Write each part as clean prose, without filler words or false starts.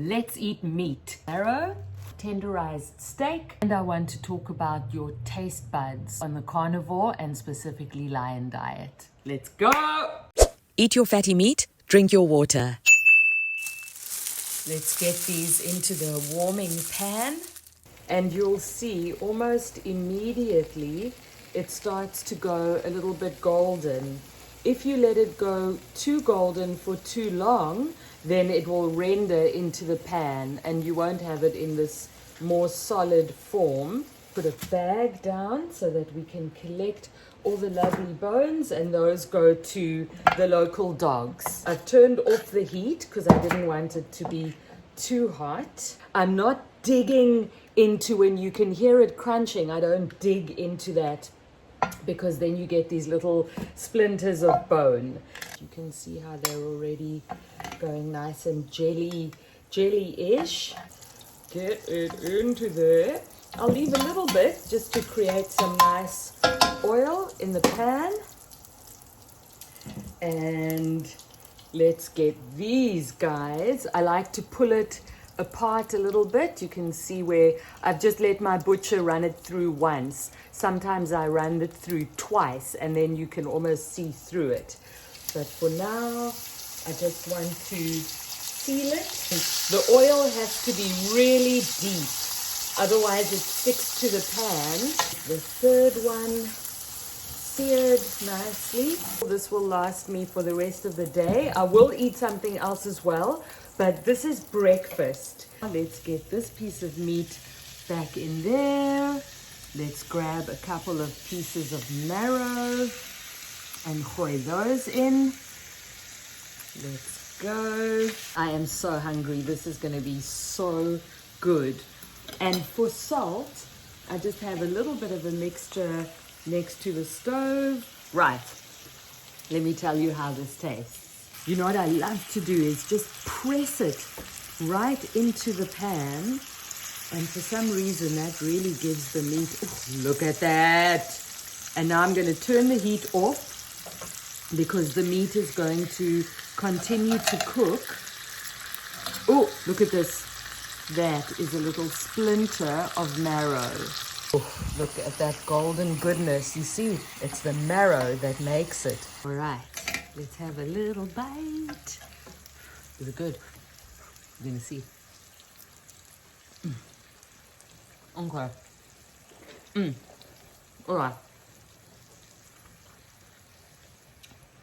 Let's eat meat. Marrow, tenderized steak, and I want to talk about your taste buds on the carnivore and specifically lion diet. Let's go! Eat your fatty meat, drink your water. Let's get these into the warming pan, and you'll see almost immediately it starts to go a little bit golden. If you let it go too golden for too long, then it will render into the pan and you won't have it in this more solid form. Put a bag down so that we can collect all the lovely bones, and those go to the local dogs. I've turned off the heat because I didn't want it to be too hot. I'm not digging into, when you can hear it crunching, I don't dig into that because then you get these little splinters of bone. You can see how they're already going nice and jelly-ish. Get it into there. I'll leave a little bit just to create some nice oil in the pan. And let's get these guys. I like to pull it apart a little bit. You can see where I've just let my butcher run it through once. Sometimes I run it through twice and then you can almost see through it. But for now, I just want to seal it. The oil has to be really deep, otherwise it sticks to the pan. The third one seared nicely. This will last me for the rest of the day. I will eat something else as well, but this is breakfast. Let's get this piece of meat back in there. Let's grab a couple of pieces of marrow and hoy those in. Let's go. I am so hungry. This is going to be so good. And for salt, I just have a little bit of a mixture next to the stove. Right. Let me tell you how this tastes. You know what I love to do is just press it right into the pan. And for some reason, that really gives the meat, oh, look at that. And now I'm going to turn the heat off because the meat is going to continue to cook. Oh, look at this. That is a little splinter of marrow. Oh, look at that golden goodness. You see, it's the marrow that makes it. All right, let's have a little bite. Is it good? We're going to see. Okay. All right.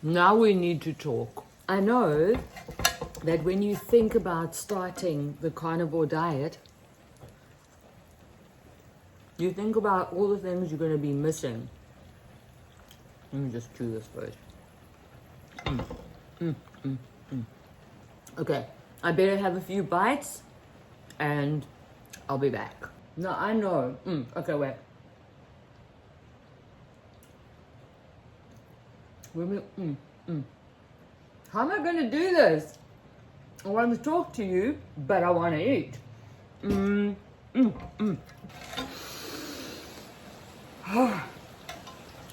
Now we need to talk. I know that when you think about starting the carnivore diet, you think about all the things you're going to be missing. Let me just chew this first. Okay, I better have a few bites and I'll be back. No, I know. Okay, wait. How am I going to do this? I want to talk to you, but I want to eat.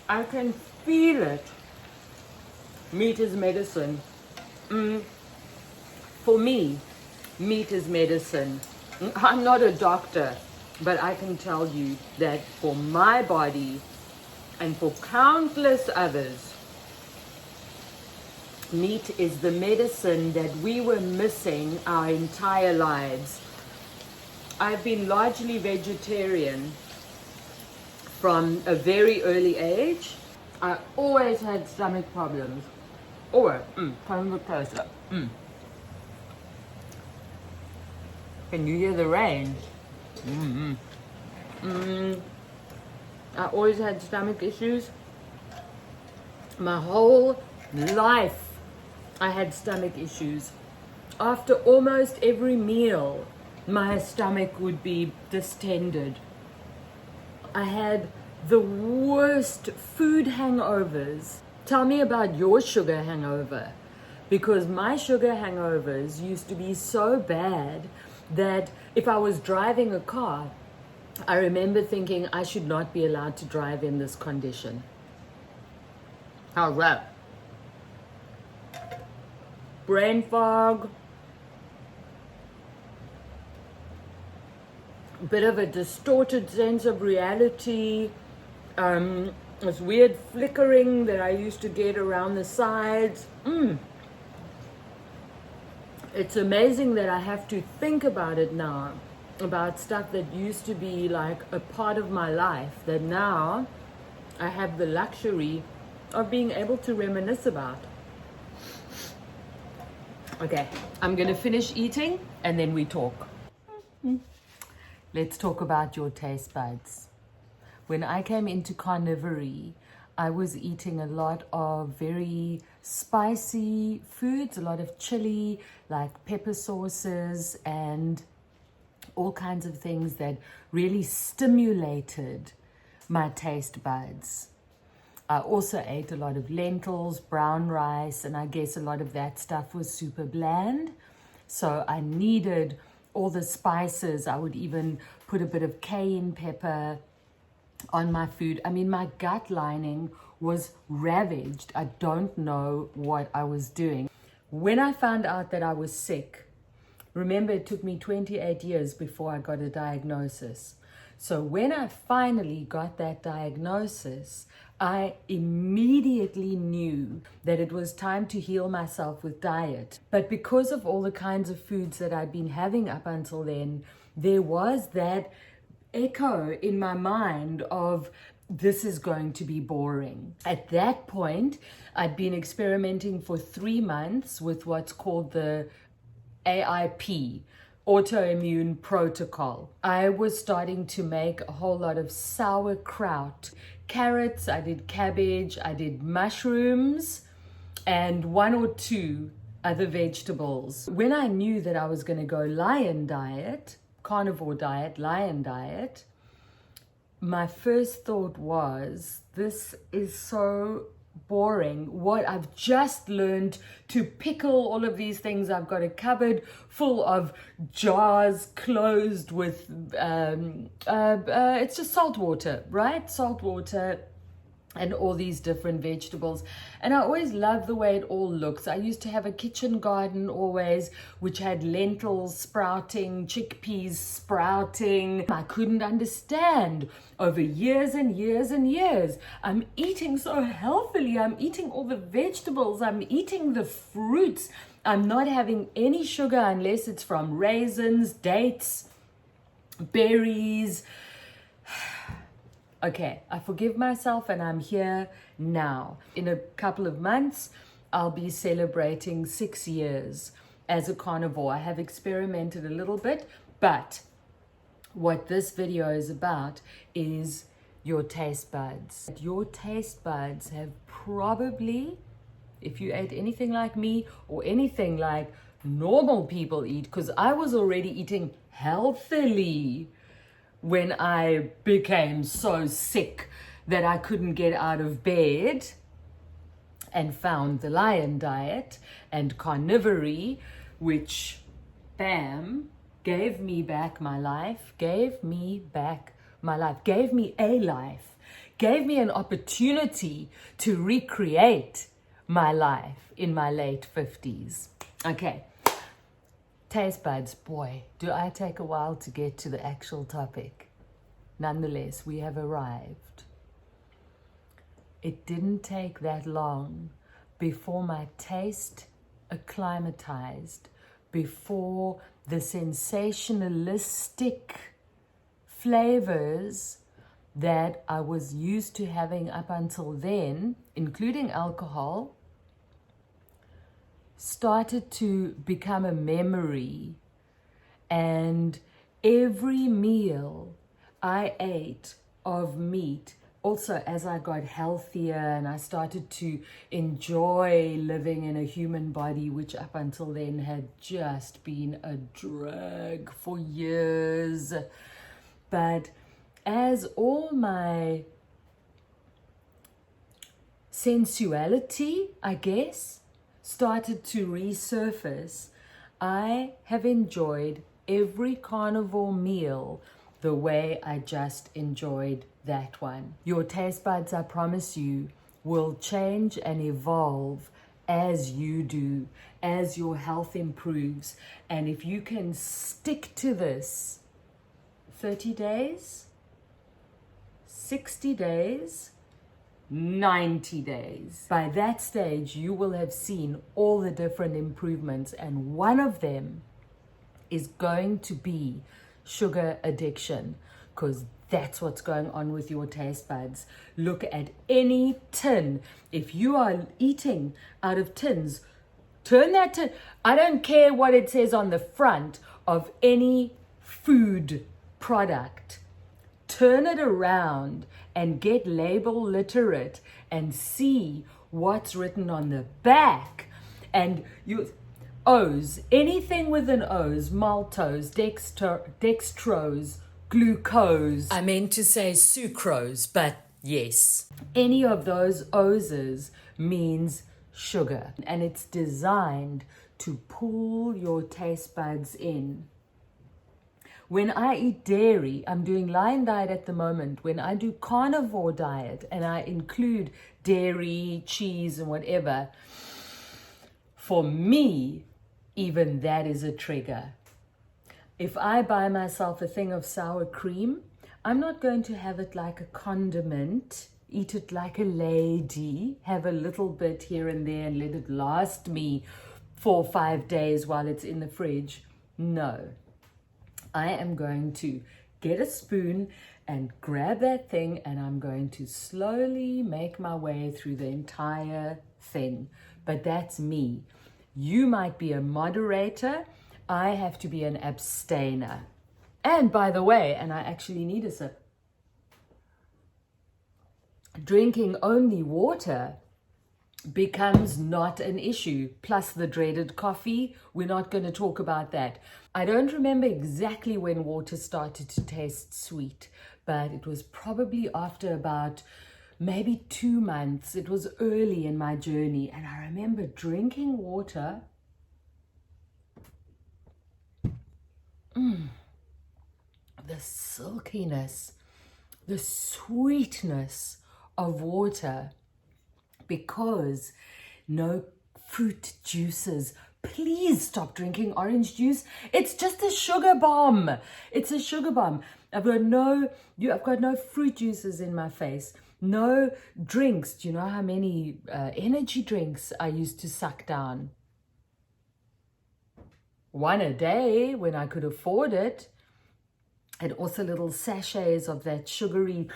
I can feel it. Meat is medicine. For me, meat is medicine. I'm not a doctor, but I can tell you that for my body and for countless others, meat is the medicine that we were missing our entire lives. I've been largely vegetarian from a very early age. I always had stomach problems. Always. Come look closer. Can you hear the rain? I always had stomach issues. My whole life I had stomach issues. After almost every meal, my stomach would be distended. I had the worst food hangovers. Tell me about your sugar hangover, because my sugar hangovers used to be so bad that if I was driving a car, I remember thinking I should not be allowed to drive in this condition. How's that? Brain fog, bit of a distorted sense of reality, this weird flickering that I used to get around the sides. It's amazing that I have to think about it now, about stuff that used to be like a part of my life, that now I have the luxury of being able to reminisce about. Okay, I'm gonna finish eating and then we talk. Let's talk about your taste buds. When I came into carnivory, I was eating a lot of very spicy foods, a lot of chili, like pepper sauces and all kinds of things that really stimulated my taste buds. I also ate a lot of lentils, brown rice, and I guess a lot of that stuff was super bland. So I needed all the spices. I would even put a bit of cayenne pepper on my food. I mean, my gut lining was ravaged. I don't know what I was doing. When I found out that I was sick, remember it took me 28 years before I got a diagnosis. So when I finally got that diagnosis, I immediately knew that it was time to heal myself with diet. But because of all the kinds of foods that I'd been having up until then, there was that echo in my mind of, this is going to be boring. At that point, I'd been experimenting for 3 months with what's called the AIP, autoimmune protocol. I was starting to make a whole lot of sauerkraut, carrots, I did cabbage, I did mushrooms, and 1 or 2 other vegetables. When I knew that I was going to go lion diet, carnivore diet, lion diet, my first thought was, this is so boring. What I've just learned to pickle all of these things. I've got a cupboard full of jars closed with it's just salt water, right? Salt water and all these different vegetables. And I always love the way it all looks. I used to have a kitchen garden always, which had lentils sprouting, chickpeas sprouting. I couldn't understand over years and years and years. I'm eating so healthily. I'm eating all the vegetables. I'm eating the fruits. I'm not having any sugar unless it's from raisins, dates, berries. Okay, I forgive myself and I'm here now. In a couple of months, I'll be celebrating 6 years as a carnivore. I have experimented a little bit, but what this video is about is your taste buds. Your taste buds have probably, if you ate anything like me or anything like normal people eat, because I was already eating healthily when I became so sick that I couldn't get out of bed, and found the lion diet and carnivory, which, bam, gave me back my life, gave me a life, gave me an opportunity to recreate my life in my late 50s. Okay. Taste buds, boy, do I take a while to get to the actual topic. Nonetheless, we have arrived. It didn't take that long before my taste acclimatized, before the sensationalistic flavors that I was used to having up until then, including alcohol, started to become a memory. And every meal I ate of meat, also as I got healthier and I started to enjoy living in a human body, which up until then had just been a drag for years. But as all my sensuality, I guess, started to resurface, I have enjoyed every carnivore meal the way I just enjoyed that one. Your taste buds, I promise you, will change and evolve as you do, as your health improves. And if you can stick to this 30 days, 60 days, 90 days. By that stage, you will have seen all the different improvements, and one of them is going to be sugar addiction, because that's what's going on with your taste buds. Look at any tin. If you are eating out of tins, turn that tin. I don't care what it says on the front of any food product. Turn it around and get label literate and see what's written on the back. And O's, anything with an O's, maltose, dextrose, glucose. I meant to say sucrose, but yes. Any of those O's means sugar, and it's designed to pull your taste buds in. When I eat dairy, I'm doing Lion diet at the moment. When I do carnivore diet and I include dairy, cheese, and whatever, for me, even that is a trigger. If I buy myself a thing of sour cream, I'm not going to have it like a condiment, eat it like a lady, have a little bit here and there and let it last me 4 or 5 days while it's in the fridge. No. I am going to get a spoon and grab that thing, and I'm going to slowly make my way through the entire thing. But that's me. You might be a moderator. I have to be an abstainer. And by the way, and I actually need a sip, drinking only water becomes not an issue. Plus the dreaded coffee, we're not going to talk about that. I don't remember exactly when water started to taste sweet, but it was probably after about maybe 2 months. It was early in my journey, and I remember drinking water. The silkiness, the sweetness of water, because no fruit juices. Please stop drinking orange juice. It's just a sugar bomb. It's a sugar bomb. I've got no fruit juices in my face. No drinks. Do you know how many energy drinks I used to suck down? 1 a day when I could afford it. And also little sachets of that sugary,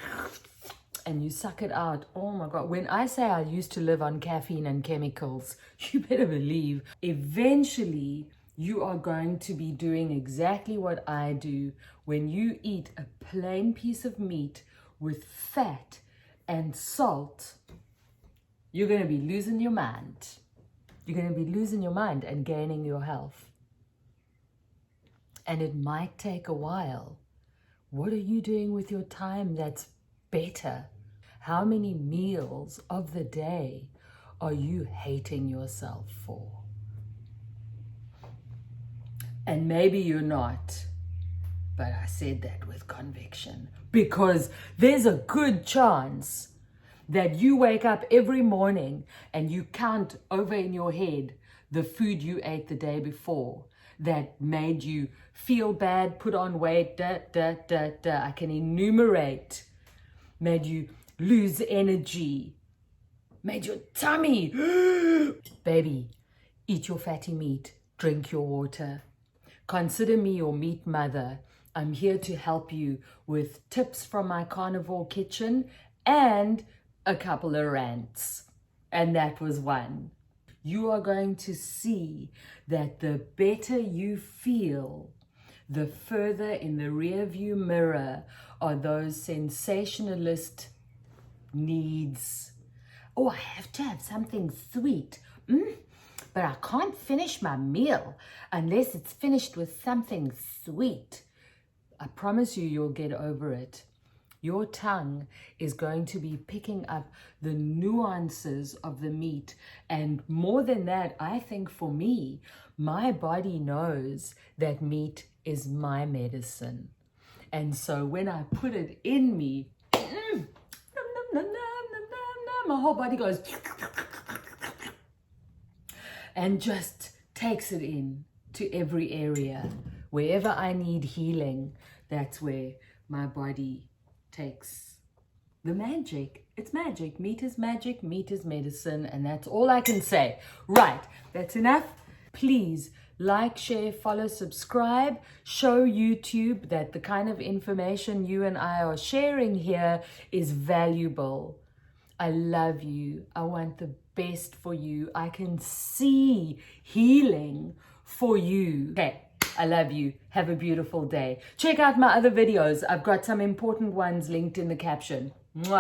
and you suck it out. Oh my God. When I say I used to live on caffeine and chemicals, you better believe eventually you are going to be doing exactly what I do. When you eat a plain piece of meat with fat and salt, you're going to be losing your mind. You're going to be losing your mind and gaining your health. And it might take a while. What are you doing with your time that's better? How many meals of the day are you hating yourself for? And maybe you're not, but I said that with conviction, because there's a good chance that you wake up every morning and you count over in your head the food you ate the day before that made you feel bad, put on weight, I can enumerate, made you lose energy, made your tummy. Baby, eat your fatty meat, drink your water. Consider me your meat mother. I'm here to help you with tips from my carnivore kitchen and a couple of rants. And that was one. You are going to see that the better you feel, the further in the rearview mirror are those sensationalist needs. Oh, I have to have something sweet. But I can't finish my meal unless it's finished with something sweet. I promise you'll get over it. Your tongue is going to be picking up the nuances of the meat. And more than that, I think for me, my body knows that meat is my medicine. And so when I put it in me, my whole body goes and just takes it in to every area. Wherever I need healing, that's where my body takes the magic. It's magic. Meat is magic. Meat is medicine. And that's all I can say. Right. That's enough. Please like, share, follow, subscribe. Show YouTube that the kind of information you and I are sharing here is valuable. I love you. I want the best for you. I can see healing for you. Okay. I love you. Have a beautiful day. Check out my other videos. I've got some important ones linked in the caption. Mwah.